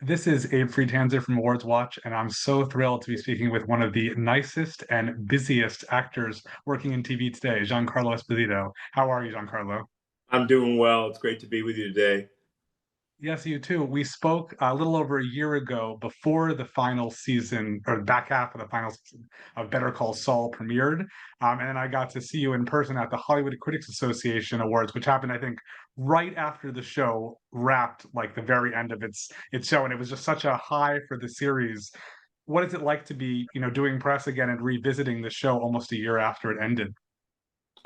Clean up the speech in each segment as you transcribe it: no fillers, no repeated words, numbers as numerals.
This is Abe Friedhanser from Awards Watch, and I'm so thrilled to be speaking with one of the nicest and busiest actors working in TV today, Giancarlo Esposito. How are you, Giancarlo? I'm doing well. It's great to be with you today. Yes, you too. We spoke a little over a year ago before the final season, or the back half of the final season of Better Call Saul premiered. And then I got to see you in person at the Hollywood Critics Association Awards, which happened, I think, right after the show wrapped, like the very end of its show. And it was just such a high for the series. What is it like to be, doing press again and revisiting the show almost a year after it ended?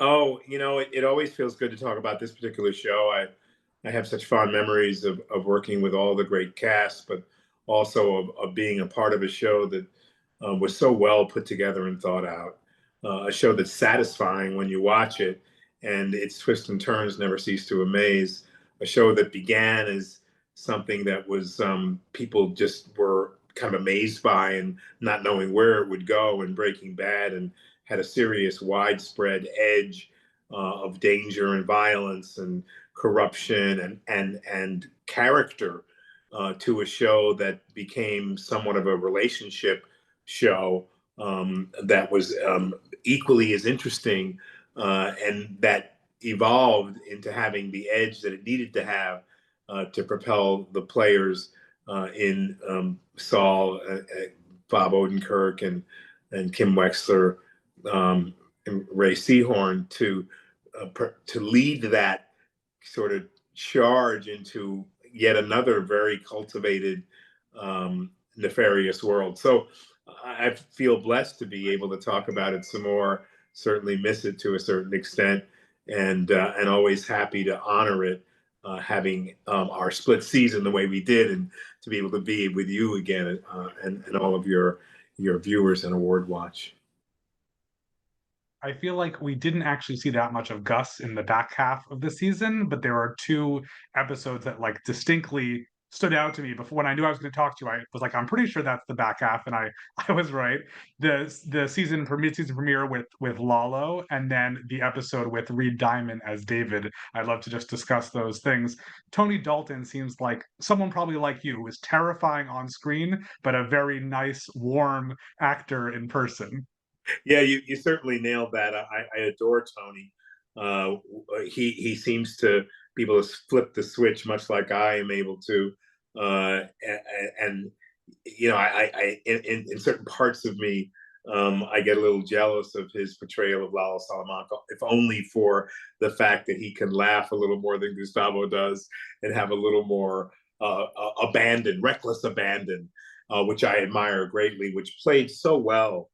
Oh, it always feels good to talk about this particular show. I have such fond memories of working with all the great cast, but also of being a part of a show that was so well put together and thought out. A show that's satisfying when you watch it, and its twists and turns never cease to amaze. A show that began as something that was people just were kind of amazed by and not knowing where it would go, and Breaking Bad, and had a serious, widespread edge of danger and violence and corruption and character to a show that became somewhat of a relationship show that was equally as interesting and that evolved into having the edge that it needed to have to propel the players in Saul, Bob Odenkirk, and Kim Wexler, and Ray Seahorn to lead that sort of charge into yet another very cultivated, nefarious world. So I feel blessed to be able to talk about it some more. Certainly miss it to a certain extent, and always happy to honor it, having our split season the way we did, and to be able to be with you again, and all of your viewers and Award Watch. I feel like we didn't actually see that much of Gus in the back half of the season, but there are two episodes that like distinctly stood out to me before when I knew I was going to talk to you. I was like, I'm pretty sure that's the back half, and I was right. The season for mid-season premiere with Lalo, and then the episode with Reed Diamond as David. I'd love to just discuss those things. Tony Dalton seems like someone probably like you, who is terrifying on screen, but a very nice, warm actor in person. Yeah, you certainly nailed that. I adore Tony. He seems to be able to flip the switch much like I am able to, and in certain parts of me, I get a little jealous of his portrayal of Lalo Salamanca, if only for the fact that he can laugh a little more than Gustavo does, and have a little more abandon, reckless abandon, which I admire greatly, which played so well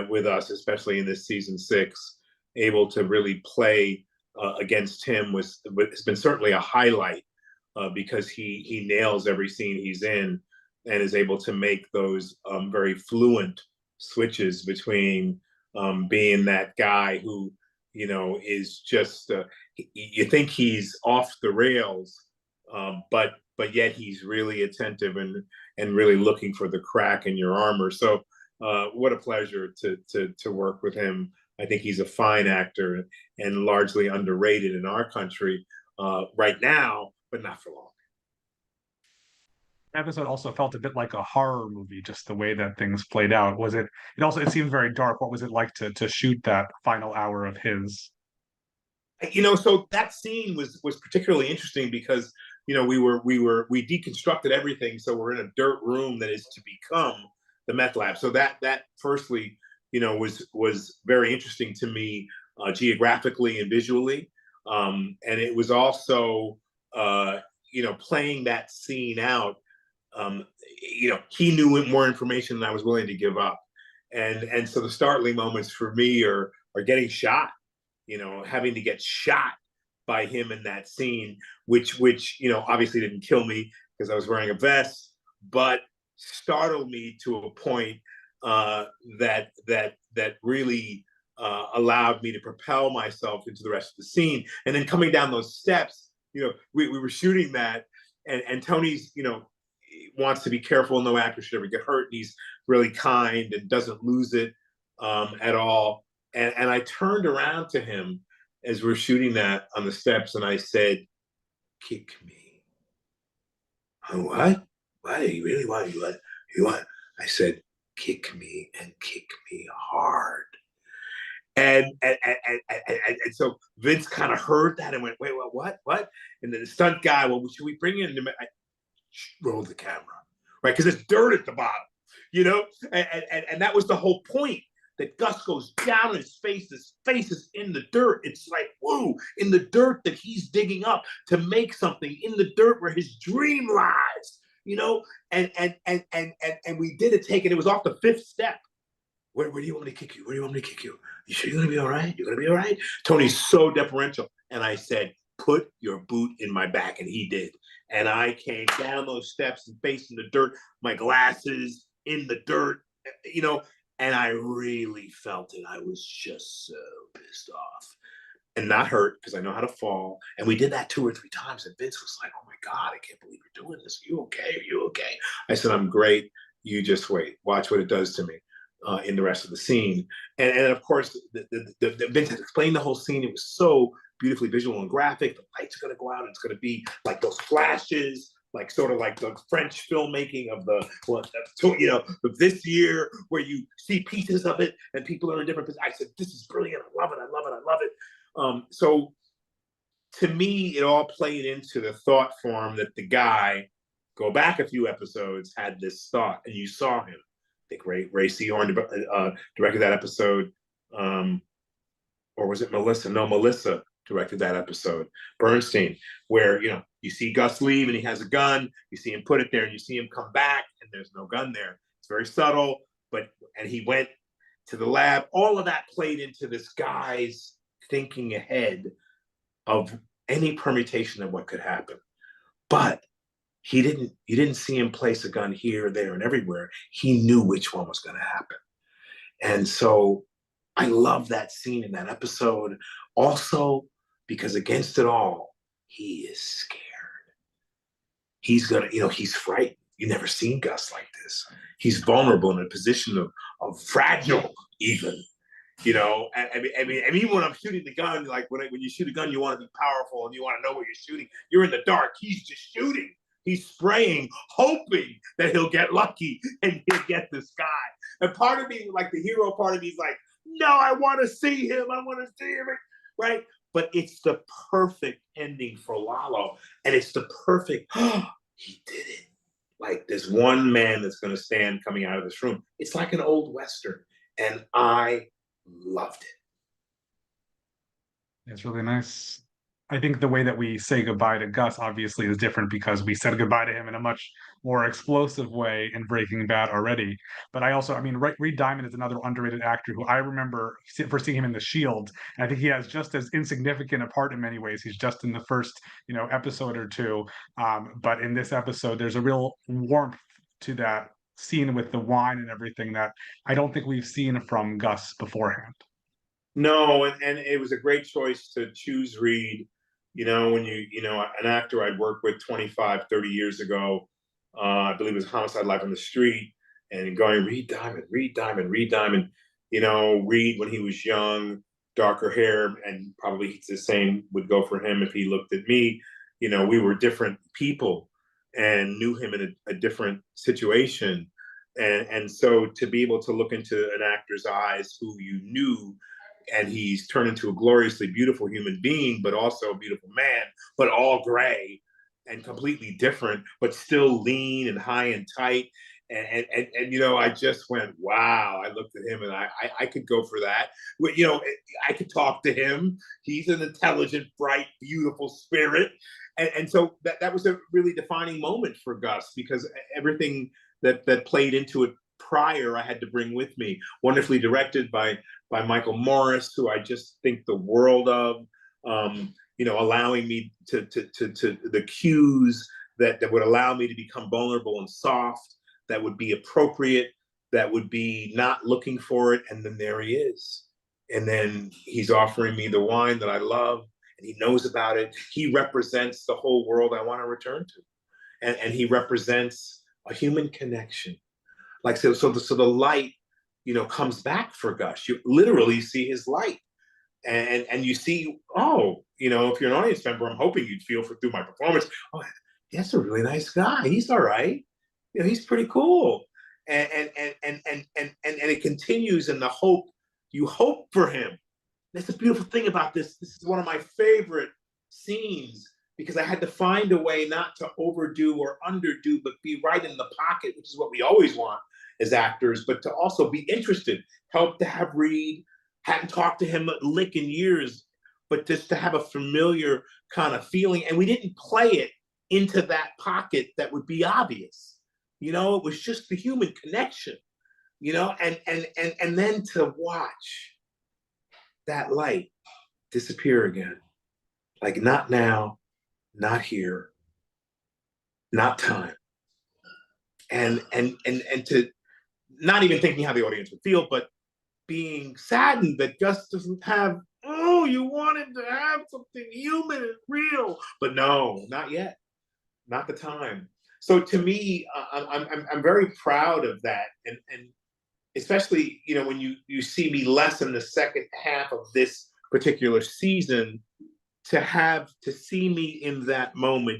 with us, especially in this season 6. Able to really play against him has been certainly a highlight, because he nails every scene he's in, and is able to make those very fluent switches between being that guy who is just you think he's off the rails, but yet he's really attentive and really looking for the crack in your armor. So what a pleasure to work with him. I think he's a fine actor and largely underrated in our country right now, but not for long. Episode also felt a bit like a horror movie, just the way that things played out. Was it? It seemed very dark. What was it like to shoot that final hour of his? So that scene was particularly interesting because we deconstructed everything, so we're in a dirt room that is to become the meth lab. So that firstly, was very interesting to me, geographically and visually, and it was also playing that scene out. He knew more information than I was willing to give up, and so the startling moments for me are getting shot, having to get shot by him in that scene, which obviously didn't kill me because I was wearing a vest, but startled me to a point that really allowed me to propel myself into the rest of the scene. And then coming down those steps, we were shooting that, and Tony's wants to be careful. No actor should ever get hurt. And he's really kind and doesn't lose it at all. And I turned around to him as we're shooting that on the steps, and I said, "Kick me." "Oh, what?" What do you really want? You want? I said, kick me and kick me hard. And so Vince kind of heard that and went, wait, what? And then the stunt guy, well, should we bring in? I rolled the camera, right? Because there's dirt at the bottom, you know? And that was the whole point. That Gus goes down in his face is in the dirt. It's like, whoa, in the dirt that he's digging up to make something, in the dirt where his dream lies, you know? And we did a take, and it was off the fifth step. Where do you want me to kick you? Where do you want me to kick you? You sure you're gonna be all right? You're gonna be all right? Tony's so deferential. And I said, put your boot in my back. And he did. And I came down those steps and facing the dirt, my glasses in the dirt, you know, and I really felt it. I was just so pissed off and not hurt because I know how to fall. And we did that 2 or 3 times. And Vince was like, oh my God, I can't believe you're doing this. Are you okay? Are you okay? I said, I'm great. You just wait. Watch what it does to me. In the rest of the scene, and of course, the Vince had explained the whole scene. It was so beautifully visual and graphic. The lights are going to go out. And it's going to be like those flashes, like sort of like the French filmmaking of of this year, where you see pieces of it and people are in different positions. I said, "This is brilliant. I love it. I love it. I love it." So, to me, it all played into the thought form that the guy, go back a few episodes, had this thought, and you saw him. I think Ray Seahorn directed that episode, or was it Melissa? No, Melissa directed that episode. Bernstein, where you see Gus leave and he has a gun. You see him put it there, and you see him come back, and there's no gun there. It's very subtle, and he went to the lab. All of that played into this guy's thinking ahead of any permutation of what could happen, but. You didn't see him place a gun here, there, and everywhere. He knew which one was going to happen. And so I love that scene in that episode. Also, because against it all, he is scared. He's he's frightened. You've never seen Gus like this. He's vulnerable in a position of fragile, even. I mean, even when I'm shooting the gun, like when you shoot a gun, you want to be powerful and you want to know what you're shooting. You're in the dark. He's just shooting. He's spraying, hoping that he'll get lucky and he'll get this guy. And part of me, like the hero part of me, is like, no, I want to see him. I want to see him, right? But it's the perfect ending for Lalo, and it's the perfect. He did it. Like there's one man that's going to stand coming out of this room. It's like an old Western, and I loved it. It's really nice. I think the way that we say goodbye to Gus obviously is different because we said goodbye to him in a much more explosive way in Breaking Bad already. But I mean, Reed Diamond is another underrated actor who I remember first seeing him in The Shield. And I think he has just as insignificant a part in many ways. He's just in the first, episode or two. But in this episode, there's a real warmth to that scene with the wine and everything that I don't think we've seen from Gus beforehand. No, and it was a great choice to choose Reed. When an actor I'd worked with 25, 30 years ago, I believe it was Homicide: Life on the Street, and going, Reed Diamond, Reed Diamond, Reed Diamond. Reed when he was young, darker hair, and probably the same would go for him if he looked at me. We were different people and knew him in a different situation. And so to be able to look into an actor's eyes who you knew, and he's turned into a gloriously beautiful human being, but also a beautiful man, but all gray and completely different, but still lean and high and tight. And I just went, wow. I looked at him and I could go for that. I could talk to him. He's an intelligent, bright, beautiful spirit. And so that was a really defining moment for Gus, because everything that played into it prior, I had to bring with me. Wonderfully directed by Michael Morris, who I just think the world of, allowing me to the cues that would allow me to become vulnerable and soft, that would be appropriate, that would be not looking for it. And then there he is. And then he's offering me the wine that I love, and he knows about it. He represents the whole world I want to return to. And he represents a human connection. Like, so the light, comes back for Gus. You literally see his light. And you see, if you're an audience member, I'm hoping you'd feel through my performance, oh, that's a really nice guy. He's all right. he's pretty cool. And it continues in the hope, you hope for him. That's the beautiful thing about this. This is one of my favorite scenes because I had to find a way not to overdo or underdo, but be right in the pocket, which is what we always want as actors, but to also be interested, help to have Reed, hadn't talked to him a lick in years, but just to have a familiar kind of feeling. And we didn't play it into that pocket that would be obvious. It was just the human connection, and then to watch that light disappear again. Like not now, not here, not time. And to not even thinking how the audience would feel, but being saddened that Gus doesn't have, oh, you wanted to have something human and real, but no, not yet, not the time. So to me, I'm very proud of that, and especially when you see me less in the second half of this particular season, to see me in that moment,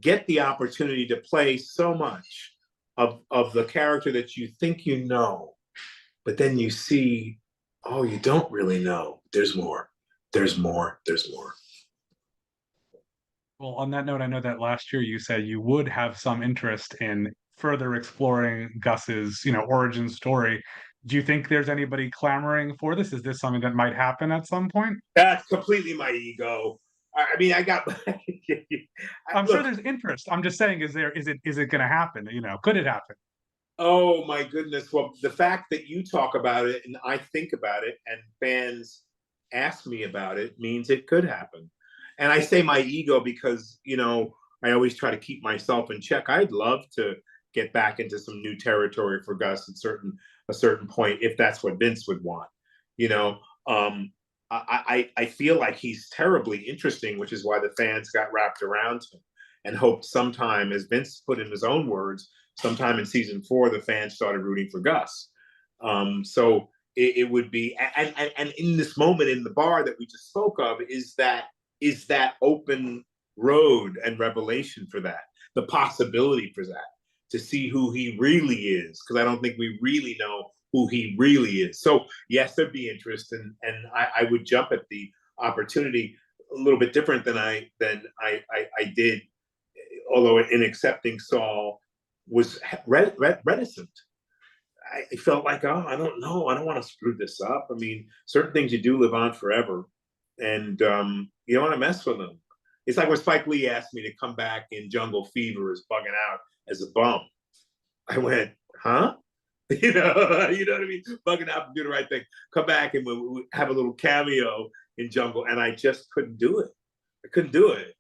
get the opportunity to play so much of the character that you think but then you see, oh, you don't really know. There's more. There's more. There's more. Well, on that note, I know that last year you said you would have some interest in further exploring Gus's, origin story. Do you think there's anybody clamoring for this? Is this something that might happen at some point? That's completely my ego. I mean, I got. I'm sure there's interest. I'm just saying, is it going to happen? Could it happen? Oh my goodness. Well, the fact that you talk about it and I think about it and fans ask me about it means it could happen. And I say my ego because, I always try to keep myself in check. I'd love to get back into some new territory for Gus at a certain point, if that's what Vince would want. I feel like he's terribly interesting, which is why the fans got wrapped around him and hoped sometime, as Vince put in his own words, sometime in season 4, the fans started rooting for Gus. So it would be, and in this moment in the bar that we just spoke of, is that open road and revelation for that, the possibility for that, to see who he really is, because I don't think we really know who he really is. So yes, there'd be interest, and I would jump at the opportunity a little bit different than I did, although in accepting Saul was reticent. I felt like, oh, I don't know. I don't want to screw this up. I mean, certain things you do live on forever, and you don't want to mess with them. It's like when Spike Lee asked me to come back in Jungle Fever as Bugging Out as a bum. I went, huh? You know what I mean? Bugging Out and Do the Right Thing. Come back and we'll have a little cameo in Jungle, and I just couldn't do it. I couldn't do it.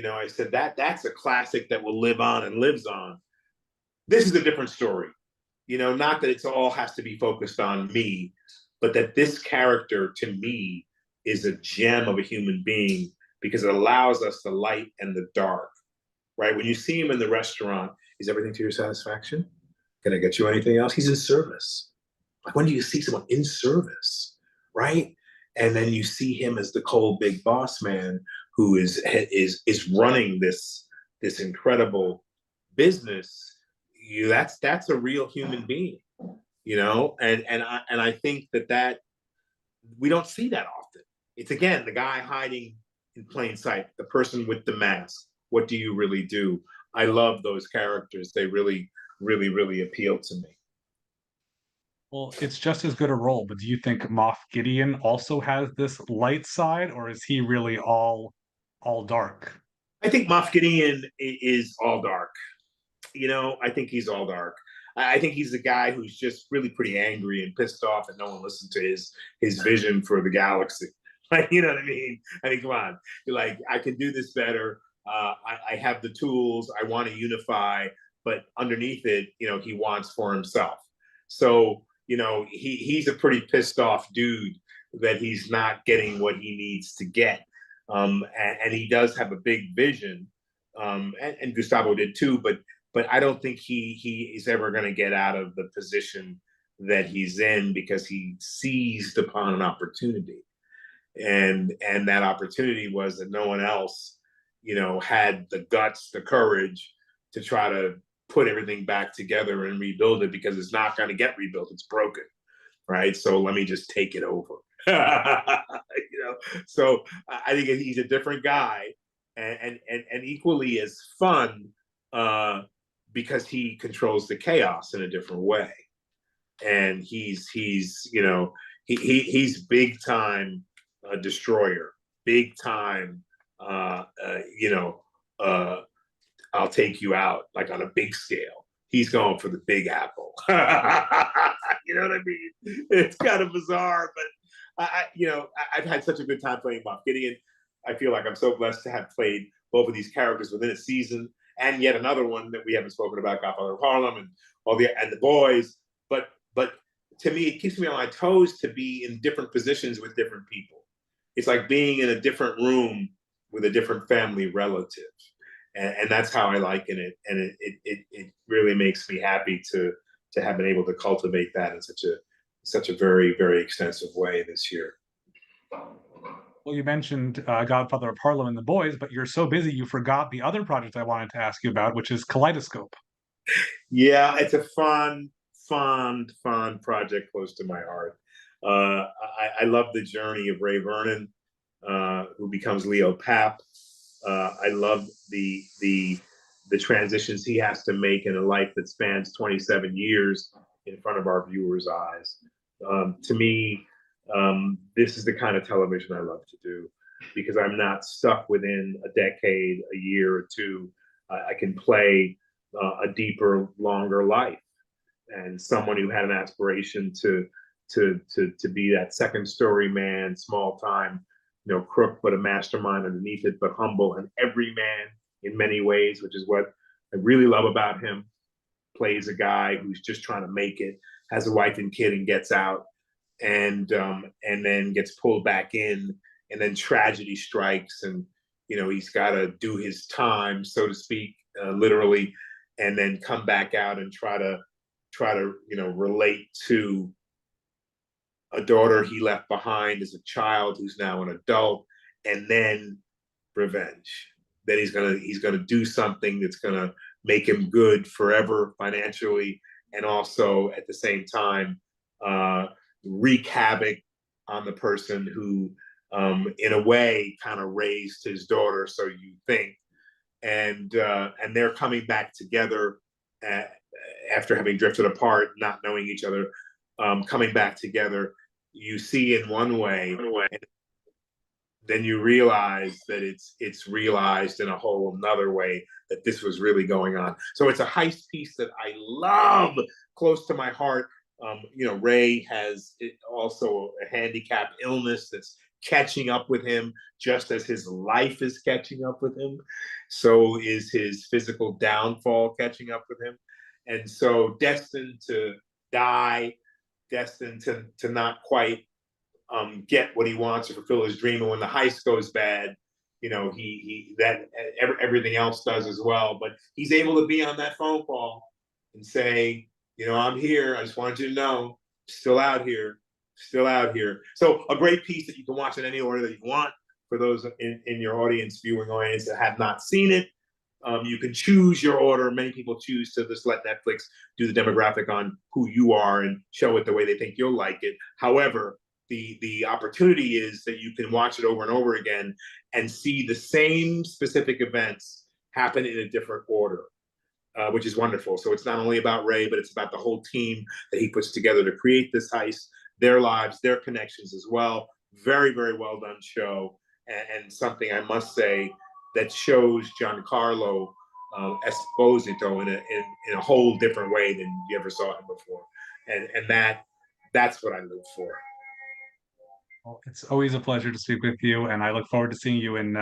I said that's a classic that will live on and lives on. This is a different story. Not that it's all has to be focused on me, but that this character to me is a gem of a human being because it allows us the light and the dark, right? When you see him in the restaurant, is everything to your satisfaction? Can I get you anything else? He's in service. Like, when do you see someone in service, right? And then you see him as the cold big boss man who is running this incredible business. That's a real human being, and I think that we don't see that often. It's, again, the guy hiding in plain sight, the person with the mask. What do you really do? I love those characters. They really, really, really appeal to me. Well, it's just as good a role, but do you think Moff Gideon also has this light side, or is he really all dark? I think Moff Gideon is all dark. I think he's all dark. I think he's the guy who's just really pretty angry and pissed off that no one listened to his vision for the galaxy. Like, you know what I mean? I mean, come on. You're like, I can do this better. I have the tools. I want to unify, but underneath it, he wants for himself. So, he's a pretty pissed off dude that he's not getting what he needs to get. And he does have a big vision. And Gustavo did too, but I don't think he is ever going to get out of the position that he's in, because he seized upon an opportunity, and that opportunity was that no one else, had the guts, the courage to try to put everything back together and rebuild it, because it's not going to get rebuilt. It's broken, right? So let me just take it over. So I think he's a different guy, and equally as fun, because he controls the chaos in a different way. And he's big time destroyer, big time, you know, I'll take you out, like on a big scale. He's going for the big apple. You know what I mean? It's kind of bizarre, but I've had such a good time playing Moff Gideon. I feel like I'm so blessed to have played both of these characters within a season, and yet another one that we haven't spoken about, Godfather of Harlem, and the boys. But to me, it keeps me on my toes to be in different positions with different people. It's like being in a different room with a different family relative. And that's how I liken it. And it really makes me happy to have been able to cultivate that in such a very, very extensive way this year. Well, you mentioned Godfather of Harlem and the boys, but you're so busy you forgot the other project I wanted to ask you about, which is Kaleidoscope. Yeah, it's a fun project close to my heart. I love the journey of Ray Vernon, who becomes Leo Papp. I love the transitions he has to make in a life that spans 27 years in front of our viewers' eyes. To me, this is the kind of television I love to do, because I'm not stuck within a decade, a year or two. I can play a deeper, longer life, and someone who had an aspiration to be that second story man, small time, crook, but a mastermind underneath it, but humble and everyman in many ways, which is what I really love about him. Plays a guy who's just trying to make it, has a wife and kid, and gets out, and then gets pulled back in, and then tragedy strikes, and he's got to do his time, so to speak, literally, and then come back out and try to relate to a daughter he left behind as a child who's now an adult, and then revenge. Then he's gonna do something that's gonna make him good forever financially, and also at the same time wreak havoc on the person who, in a way, kind of raised his daughter, so you think, and they're coming back together after having drifted apart, not knowing each other, coming back together. You see in one way, and then you realize that it's realized in a whole another way that this was really going on. So it's a heist piece that I love, close to my heart. Ray has also a handicap illness that's catching up with him, just as his life is catching up with him. So is his physical downfall catching up with him. And so destined to die, destined to not quite get what he wants to fulfill his dream. And when the heist goes bad, everything else does as well. But he's able to be on that phone call and say, I'm here. I just wanted you to know, still out here. So a great piece that you can watch in any order that you want. For those in your audience, viewing audience, that have not seen it, you can choose your order. Many people choose to just let Netflix do the demographic on who you are and show it the way they think you'll like it. However, the opportunity is that you can watch it over and over again and see the same specific events happen in a different order, which is wonderful. So it's not only about Ray, but it's about the whole team that he puts together to create this heist, their lives, their connections as well. Very, very well done show, and something I must say that shows Giancarlo Esposito in a whole different way than you ever saw him before, and that's what I live for. Well, it's always a pleasure to speak with you, and I look forward to seeing you in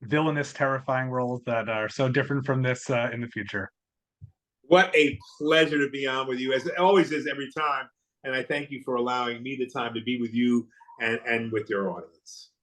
villainous, terrifying roles that are so different from this in the future. What a pleasure to be on with you, as it always is every time. And I thank you for allowing me the time to be with you and with your audience.